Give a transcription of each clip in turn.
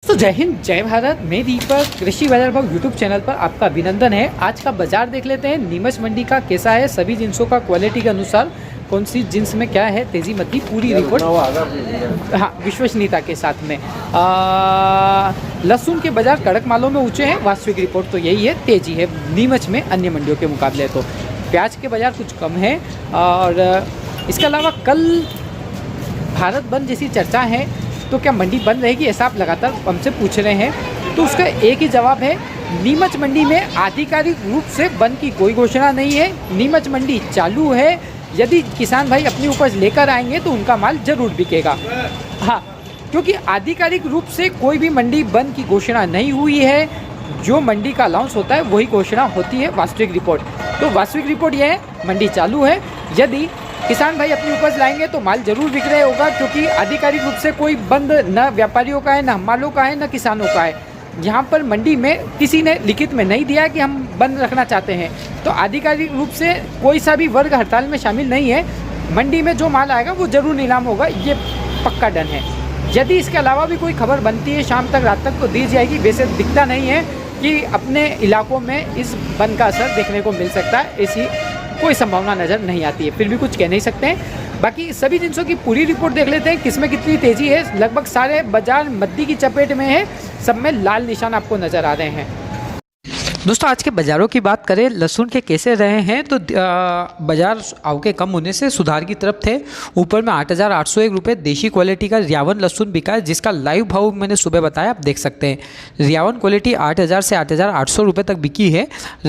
तो जय हिंद जय भारत। मैं दीपक, कृषि बाजार भाव यूट्यूब चैनल पर आपका अभिनंदन है। आज का बाजार देख लेते हैं नीमच मंडी का कैसा है। सभी जिन्सों का क्वालिटी के अनुसार कौन सी जिन्स में क्या है तेजी मती, पूरी रिपोर्ट हाँ विश्वसनीयता के साथ में। लहसुन के बाजार कड़क मालों में ऊंचे हैं। वास्तविक रिपोर्ट तो यही है, तेजी है नीमच में अन्य मंडियों के मुकाबले। तो प्याज के बाजार कुछ कम है। और इसके अलावा कल भारत बंद जैसी चर्चा है, तो क्या मंडी बंद रहेगी, ऐसा आप लगातार हमसे पूछ रहे हैं। तो उसका एक ही जवाब है, नीमच मंडी में आधिकारिक रूप से बंद की कोई घोषणा नहीं है। नीमच मंडी चालू है। यदि किसान भाई अपनी उपज लेकर आएंगे तो उनका माल जरूर बिकेगा। हाँ, क्योंकि आधिकारिक रूप से कोई भी मंडी बंद की घोषणा नहीं हुई है। जो मंडी का अलाउंस होता है वही घोषणा होती है वास्तविक रिपोर्ट। तो वास्तविक रिपोर्ट यह है, मंडी चालू है। यदि किसान भाई अपनी उपज लाएंगे तो माल जरूर बिक रहा होगा, क्योंकि आधिकारिक रूप से कोई बंद न व्यापारियों का है, न हमालों का है, न किसानों का है। यहाँ पर मंडी में किसी ने लिखित में नहीं दिया कि हम बंद रखना चाहते हैं। तो आधिकारिक रूप से कोई सा भी वर्ग हड़ताल में शामिल नहीं है। मंडी में जो माल आएगा वो जरूर नीलाम होगा, ये पक्का डन है। यदि इसके अलावा भी कोई खबर बनती है शाम तक रात तक तो दी जाएगी। वैसे दिखता नहीं है कि अपने इलाकों में इस बंद का असर देखने को मिल सकता है, ऐसी कोई संभावना नज़र नहीं आती है। फिर भी कुछ कह नहीं सकते हैं। बाकी सभी जिन्सों की पूरी रिपोर्ट देख लेते हैं, किसमें कितनी तेज़ी है। लगभग सारे बाजार मद्दी की चपेट में है, सब में लाल निशान आपको नज़र आ रहे हैं। दोस्तों आज के बाज़ारों की बात करें, लहसुन के कैसे रहे हैं, तो बाज़ार आवके कम होने से सुधार की तरफ थे। ऊपर में 8,801 रुपये देशी क्वालिटी का रियावन लहसुन बिका है, जिसका लाइव भाव मैंने सुबह बताया, आप देख सकते हैं। रियावन क्वालिटी 8,000 से 8,800 रुपये तक बिकी है।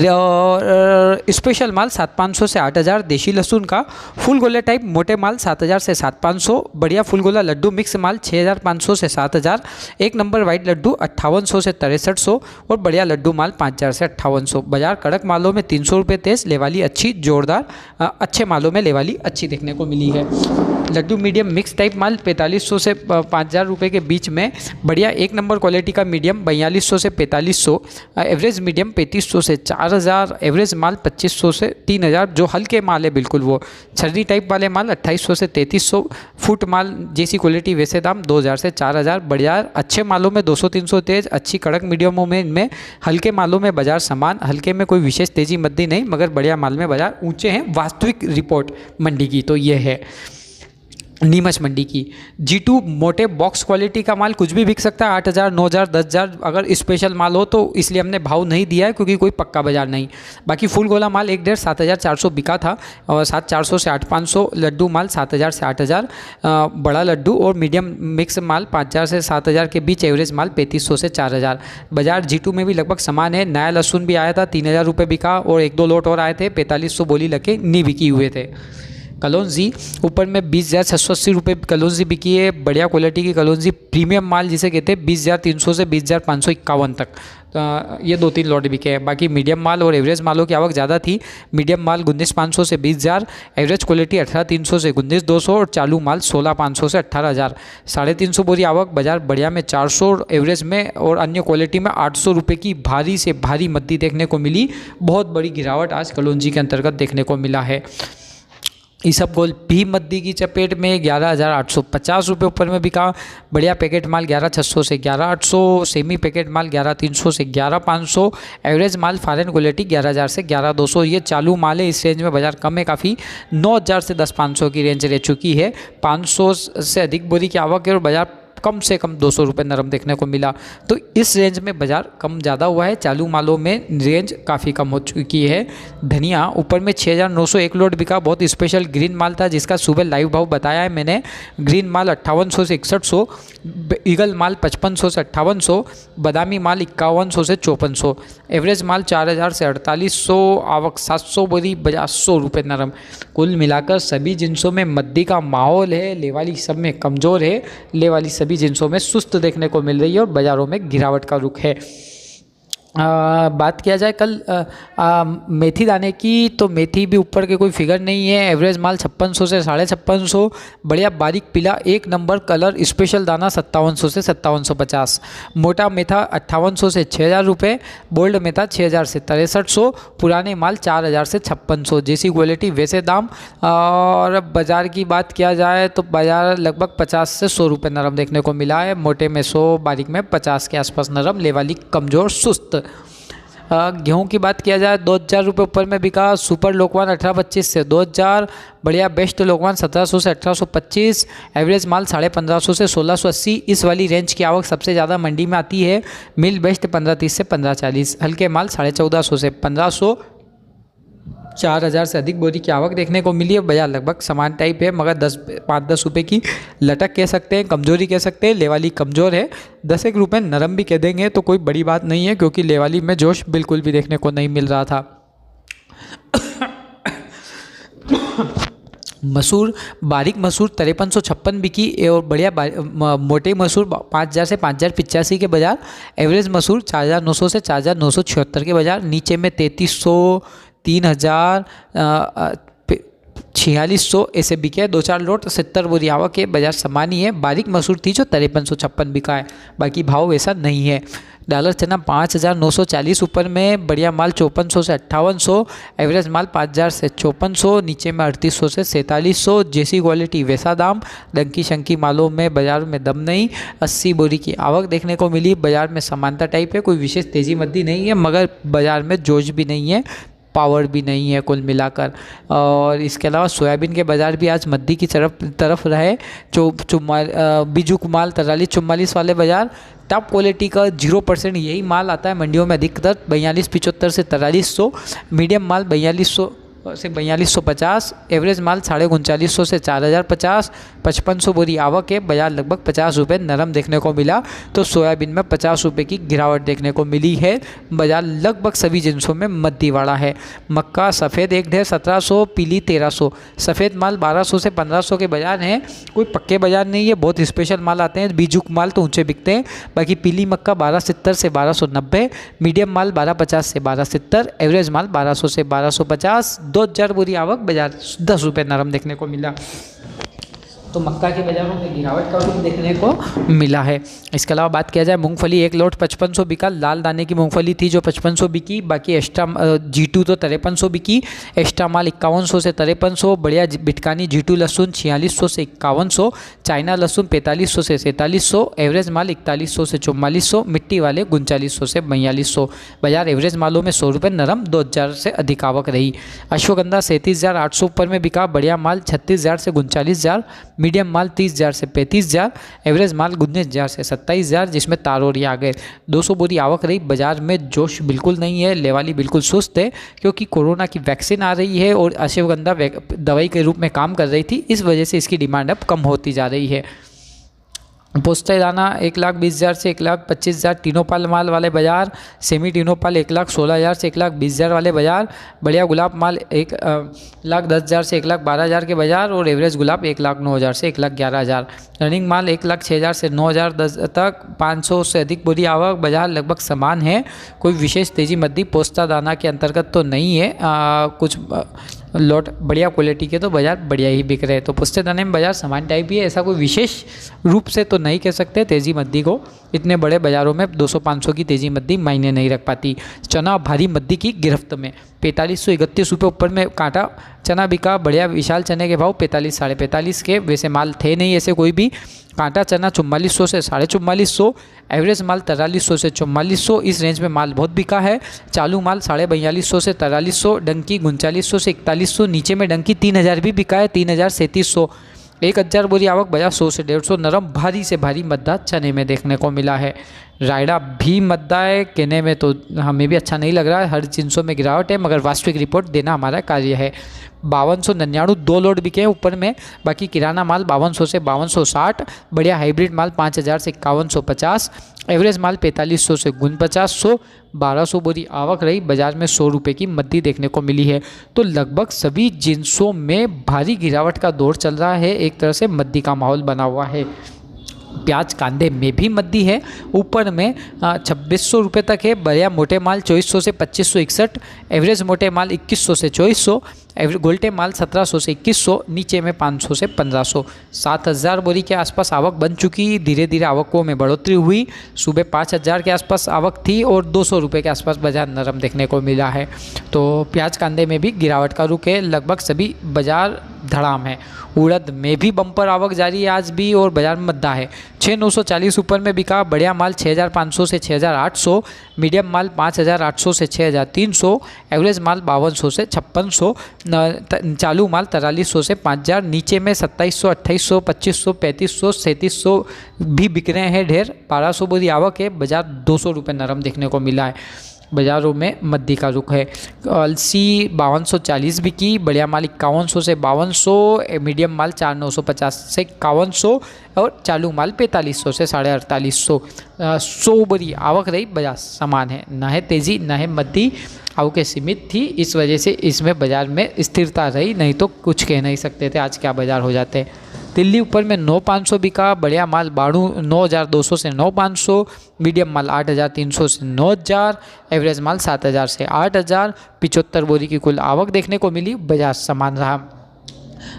और स्पेशल माल 7,500 से 8,000 देशी लहसुन का। फुल गोला टाइप मोटे माल 7,000 से 7,500। बढ़िया फुल गोला लड्डू मिक्स माल 6,500 से 7,000। एक नंबर वाइट लड्डू 5,800 से 6,300। और बढ़िया लड्डू माल 5,000 से 5,800। बाजार कड़क मालों में 300 रुपये तेज, लेवाली अच्छी जोरदार, अच्छे मालों में लेवाली अच्छी देखने को मिली है। लड्डू मीडियम मिक्स टाइप माल 4,500 से 5,000 रुपये के बीच में। बढ़िया एक नंबर क्वालिटी का मीडियम 4,200 से 4,500। एवरेज मीडियम 3,500 से 4,000। एवरेज माल 2,500 से 3,000। जो हल्के माल है बिल्कुल वो छर्री टाइप वाले माल 2,800 से 3,300। फुट माल जैसी क्वालिटी वैसे दाम 2,000 से 4,000। बढ़िया अच्छे मालों में 200-300 तेज, अच्छी कड़क मीडियमों में इनमें। हल्के मालों में बाजार समान, हल्के में कोई विशेष तेजी मद्दी नहीं, मगर बढ़िया माल में बाजार ऊंचे हैं। वास्तविक रिपोर्ट मंडी की तो ये है नीमच मंडी की। G2 मोटे बॉक्स क्वालिटी का माल कुछ भी बिक सकता है, 8,000, 9,000, 10,000 अगर स्पेशल माल हो तो, इसलिए हमने भाव नहीं दिया है क्योंकि कोई पक्का बाजार नहीं। बाकी फुल गोला माल 1,500 7,400 बिका था, और 7,400 से 8,500। लड्डू माल 7,000 से 8,000। बड़ा लड्डू और मीडियम मिक्स माल 5,000 से 7,000 के बीच। एवरेज माल 3,500 से 4,000। बाजार G2 में भी लगभग समान है। नया लहसुन भी आया था, 3,000 रुपये बिका, और 1-2 लोट और आए थे, 4,500 बोली लगे नहीं बिकी हुए थे। कलौंजी ऊपर में 20,680 रुपये कलौंजी बिकी है। बढ़िया क्वालिटी की कलौंजी प्रीमियम माल जिसे कहते हैं 20,300 से 20,551 तक। तो ये 2-3 लॉट बिके हैं। बाकी मीडियम माल और एवरेज मालों की आवक ज़्यादा थी। मीडियम माल 19,500 से 20,000। एवरेज क्वालिटी 18,300 से 19,200। और चालू माल 16,500 से 18,000। 350 बोरी आवक। बाजार बढ़िया में 400 एवरेज में, और अन्य क्वालिटी में 800 रुपये की भारी से भारी मद्दी देखने को मिली। बहुत बड़ी गिरावट आज कलौंजी के अंतर्गत देखने को मिला है। ईसबगोल भी मद्दी की चपेट में 11,850 रुपये ऊपर में बिका। बढ़िया पैकेट माल 11,600 से 11,800। सेमी पैकेट माल 11,300 से 11,500। एवरेज माल फॉरेन क्वालिटी 11,000 से 11,200। ये चालू माल है, इस रेंज में बाजार कम है काफ़ी। 9,000 से 10,500 की रेंज रह चुकी है। 500 से अधिक बोरी की आवक है, और बाजार कम से कम 200 रुपये नरम देखने को मिला। तो इस रेंज में बाजार कम ज़्यादा हुआ है। चालू मालों में रेंज काफ़ी कम हो चुकी है। धनिया ऊपर में 6,901 लोड बिका। बहुत स्पेशल ग्रीन माल था, जिसका सुबह लाइव भाव बताया है मैंने। ग्रीन माल 5800 से 6100। ईगल माल 5500 से 5800। बादामी माल 5100 से 5400। एवरेज माल 4,000 से 4,800। आवक 700 बोरी, बाजार 100 रुपये नरम। कुल मिलाकर सभी जिन्सों में मद्दी का माहौल है। लेवाली सब में कमज़ोर है, लेवाली सभी जिन्सों में सुस्त देखने को मिल रही है, और बाज़ारों में गिरावट का रुख है। बात किया जाए कल मेथी दाने की, तो मेथी भी ऊपर के कोई फिगर नहीं है। एवरेज माल 5600 से 5650, बढ़िया बारीक पीला एक नंबर कलर स्पेशल दाना 5700 से 5750, मोटा मेथा 5800 से 6000 रुपये, बोल्ड मेथा 6000 से 6300, पुराने माल 4000 से 5600, जैसी क्वालिटी वैसे दाम। और बाज़ार की बात किया जाए तो बाज़ार लगभग 50 से 100 रुपये नरम देखने को मिला है, मोटे में 100, बारीक में 50 के आसपास नरम, लेवाली कमज़ोर सुस्त। गेहूं की बात किया जाए 2000 रुपये ऊपर में बिका सुपर लोकवान 1825 से 2000, बढ़िया बेस्ट लोकवान 1700 से 1825, एवरेज माल 1550 से 1680। इस वाली रेंज की आवक सबसे ज़्यादा मंडी में आती है। मिल बेस्ट 1530 से 1540, हल्के माल 1450 से 1500, 4000 से अधिक बोरी की आवक देखने को मिली है। बाजार लगभग समान टाइप है, मगर 5-10 रुपये की लटक कह सकते हैं, कमजोरी कह सकते हैं। लेवाली कमज़ोर है, 10-1 रुपये नरम भी कह देंगे तो कोई बड़ी बात नहीं है, क्योंकि लेवाली में जोश बिल्कुल भी देखने को नहीं मिल रहा था। मसूर, बारीक मसूर 5356 बिकी और बढ़िया मोटे मसूर 5000 से 5085 के बाजार। एवरेज मसूर 4900 से 4976 के बाजार। नीचे में 3300, 3000, 4600 ऐसे बिके। 2-4 लोट 70 बोरी आवक के बाजार समान ही है। बारीक मसूर थी जो 5356 बिका है, बाकी भाव वैसा नहीं है। डॉलर चना 5940 ऊपर में, बढ़िया माल 5400 से 5800, एवरेज माल 5000 से 5400, नीचे में 3800 से 4700, जैसी क्वालिटी वैसा दाम। डंकी शंकी मालों में बाजार में दम नहीं। 80 बोरी की आवक देखने को मिली। बाजार में समानता टाइप है, कोई विशेष तेज़ी मंदी नहीं है, मगर बाजार में जोश भी नहीं है, पावर भी नहीं है कुल मिलाकर। और इसके अलावा सोयाबीन के बाज़ार भी आज मद्दी की तरफ रहे। बीजू कुमाल 43-44 वाले बाज़ार। टॉप क्वालिटी का 0% यही माल आता है मंडियों में अधिकतर, 4275 से 4300, मीडियम माल 4200 से 4250, एवरेज माल 3950 से 4050, 5500 बोरी आवक है। बाजार लगभग 50 रुपये नरम देखने को मिला, तो सोयाबीन में 50 रुपये की गिरावट देखने को मिली है। बाजार लगभग सभी जिन्सों में मद्दीवाड़ा है। मक्का सफ़ेद एक ढेर 1700, पीली 1300, सफ़ेद माल 1200 से 1500 के बाजार हैं। कोई पक्के बाजार नहीं है, बहुत स्पेशल माल आते हैं। बीजुक माल तो ऊंचे बिकते हैं। बाकी पीली मक्का 1270 से 1290, मीडियम माल 1250 से 1270, एवरेज माल 1200 से 1250। 2000 बोरी आवक, बाजार 10 रुपये नरम देखने को मिला। तो मक्का के बाज़ारों में गिरावट का रूप देखने को मिला है। इसके अलावा बात किया जाए मूंगफली, एक लोट 5500 बिका। लाल दाने की मूंगफली थी जो 5500 बिकी। बाकी एक्स्ट्रा G2 तो 5300 बिकी। एक्स्ट्रा माल 5100 से 5300। बढ़िया बिटकानी G2 लहसुन 4600 से 5100। चाइना लहसुन 4500 से 4700। एवरेज माल 4100 से 4400। मिट्टी वाले 3900 से 4200। बाजार एवरेज मालों में 100 रुपये नरम, 2000 से अधिक आवक रही। अश्वगंधा 37,800 ऊपर में बिका। बढ़िया माल 36,000 से 39,000। मीडियम माल 30,000 से 35,000। एवरेज माल 19,000 से 27,000, जिसमें तारोरी आ गए। 200 बोरी आवक रही। बाजार में जोश बिल्कुल नहीं है, लेवाली बिल्कुल सुस्त है, क्योंकि कोरोना की वैक्सीन आ रही है और अश्वगंधा दवाई के रूप में काम कर रही थी। इस वजह से इसकी डिमांड अब कम होती जा रही है। पोस्ता दाना 1,20,000 से 1,25,000 तीनों पाल माल वाले बाजार। सेमी तीनों पाल 1,16,000 से 1,20,000 वाले बाजार। बढ़िया गुलाब माल 1,10,000 से 1,12,000 के बाजार। और एवरेज गुलाब 1,09,000 से 1,11,000। रनिंग माल 1,06,000 से 9,010 तक। 500 से अधिक बोरी आवक। बाजार लगभग समान है, कोई विशेष तेजी मद्दी पोस्ता दाना के अंतर्गत तो नहीं है। कुछ लॉट बढ़िया क्वालिटी के तो बाजार बढ़िया ही बिक रहे हैं। तो पोस्ते दाने में बाजार समान टाइप ही है, ऐसा कोई विशेष रूप से तो नहीं कह सकते तेज़ी मद्दी को। इतने बड़े बाज़ारों में 200-500 की तेज़ी मद्दी मायने नहीं रख पाती। चना भारी मद्दी की गिरफ्त में 4531 रुपये ऊपर में कांटा चना बिका। बढ़िया विशाल चने के भाव 45 साढ़े 45 के। वैसे माल थे नहीं ऐसे कोई भी। कांटा चना 4400 से 4450। एवरेज माल 4300 से 4400। इस रेंज में माल बहुत बिका है। चालू माल 4250 से 4300। डंकी 3900 से 4100। नीचे में डंकी 3000 भी बिका है, 303700। 1000 बोरी आवक। बाजार 100 से 150 नरम भारी से भारी मद्दा चने में देखने को मिला है। रायडा भी मद्दा है, कहने में तो हमें भी अच्छा नहीं लग रहा है। हर जिन्सों में गिरावट है, मगर वास्तविक रिपोर्ट देना हमारा कार्य है। 5299 2 लोड बिके हैं ऊपर में। बाकी किराना माल 5200 से 5260। बढ़िया हाइब्रिड माल 5000 से 5150। एवरेज माल 4500 से 4900। 1200 बोरी आवक रही। बाजार में 100 रुपये की मद्दी देखने को मिली है। तो लगभग सभी जिन्सों में भारी गिरावट का दौर चल रहा है। एक तरह से मद्दी का माहौल बना हुआ है। प्याज कांदे में भी मंदी है, ऊपर में 2600 रुपये तक है। बढ़िया मोटे माल 2400 से 2561, एवरेज मोटे माल 2100 से 2400, गोल्टे माल 1700 से 2100, नीचे में 500 से 1500। 7000 बोरी के आसपास आवक बन चुकी, धीरे धीरे आवकों में बढ़ोतरी हुई। सुबह 5000 के आसपास आवक थी और 200 रुपये के आसपास बाजार नरम देखने को मिला है। तो प्याज कांदे में भी गिरावट का रुख है, लगभग सभी बाजार धड़ाम है। उड़द में भी बम्पर आवक जारी है आज भी और बाजार में मद्दा है। 6940 ऊपर में बिका, बढ़िया माल 6500 से 6800, मीडियम माल 5800 से 6300, एवरेज माल 5200 से 5600, चालू माल 4300 से 5000, नीचे में 2700, 2800, 2500, 3500, 3700 भी बिक रहे हैं ढेर। 1200 बोरी आवक है, बाजार 200 रुपये नरम देखने को मिला है। बाज़ारों में मद्दी का रुख है। अलसी 5240 बिकी, बढ़िया माल 5100 से 5200, मीडियम माल 4950 से 5100 और चालू माल 4500 से 4850। 100 बोरी आवक रही, बाजार समान है, ना है तेज़ी ना है मद्दी, आवकें सीमित थी, इस वजह से इसमें बाज़ार में स्थिरता रही, नहीं तो कुछ कह नहीं सकते थे आज क्या बाज़ार हो जाते। दिल्ली ऊपर में 9500 बिका, बढ़िया माल 9200 से 9500, मीडियम माल 8300 से 9000, एवरेज माल 7000 से 8000। 75 बोरी की कुल आवक देखने को मिली, बाजार समान रहा।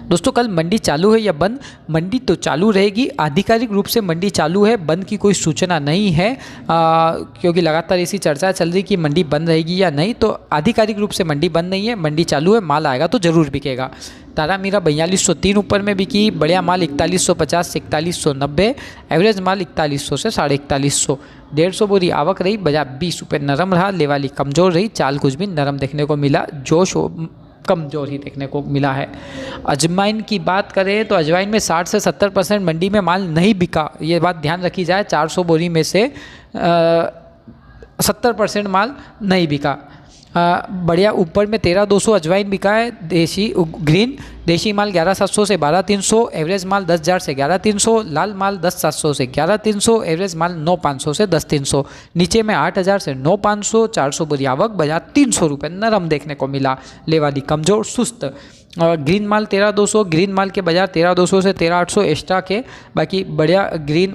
दोस्तों कल मंडी चालू है या बंद? मंडी तो चालू रहेगी, आधिकारिक रूप से मंडी चालू है, बंद की कोई सूचना नहीं है, क्योंकि लगातार ऐसी चर्चा चल रही कि मंडी बंद रहेगी या नहीं। तो आधिकारिक रूप से मंडी बंद नहीं है, मंडी चालू है, माल आएगा तो ज़रूर बिकेगा। तारा मीरा 4203 ऊपर में बिकी, बढ़िया माल 4150 से 4190, एवरेज माल 4100 से 4150। 150 बोरी आवक रही, बाजार 20 रुपये नरम रहा, लेवाली कमज़ोर रही, चाल कुछ भी नरम देखने को मिला, जोश कमज़ोर ही देखने को मिला है। अजवाइन की बात करें तो अजवाइन में 60 से 70% मंडी में माल नहीं बिका, ये बात ध्यान रखी जाए। 400 बोरी में से 70% माल नहीं बिका। बढ़िया ऊपर में 13200 अजवाइन बिका है, देसी ग्रीन, देसी माल 11700 से 12300, एवरेज माल 10000 से 11300, लाल माल 10700 से 11300, एवरेज माल 9500 से 10300, नीचे में 8000 से 9500। 400 बोरी आवक, बाजार 300 रुपये नरम देखने को मिला, लेवाली कमज़ोर सुस्त। और ग्रीन माल 13200, ग्रीन माल के बाजार 13200 से 13800 एक्स्ट्रा के, बाकी बढ़िया ग्रीन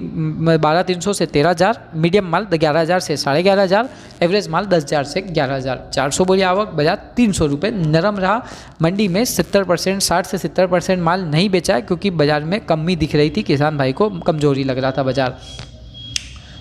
12300 से 13000, मीडियम माल 11000 से 11500, एवरेज माल 10000 से 11000। 400 बोरी आवक, बाजार 300 रुपये नरम रहा। मंडी में 70% 60 से 70% माल नहीं बेचा है, क्योंकि बाजार में कमी दिख रही थी, किसान भाई को कमजोरी लग रहा था बाजार।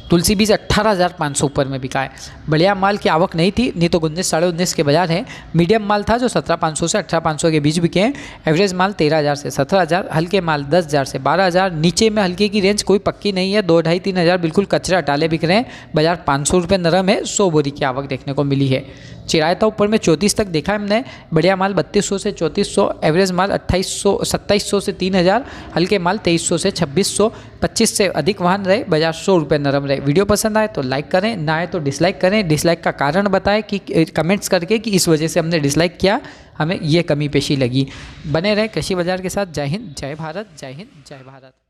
तुलसी बीज 18500 ऊपर में बिका है, बढ़िया माल की आवक नहीं थी, नहीं तो 19 साढ़े 19 के बाजार है। मीडियम माल था जो 17500 से 18500 के बीच बिके हैं, एवरेज माल 13000 से 17000, हल्के माल 10000 से 12000, नीचे में हल्के की रेंज कोई पक्की नहीं है, 2 ढाई 3000 बिल्कुल कचरा टाले बिक रहे हैं, बाजार 500 रुपये नरम है। 100 बोरी की आवक देखने को मिली है। चिरायता ऊपर में 34 तक देखा हमने, बढ़िया माल 3200 से 3400, एवरेज माल 2700 से 3000, हल्के माल 2300 से 2600। 25 से अधिक वाहन रहे, बाजार 100 रुपये नरम रहे। वीडियो पसंद आए तो लाइक करें, ना आए तो डिसलाइक करें। डिसलाइक का कारण बताएं कि कमेंट्स करके कि इस वजह से हमने डिसलाइक किया, हमें ये कमी पेशी लगी। बने रहें कृषि बाजार के साथ। जय हिंद, जय भारत, जय हिंद, जय भारत।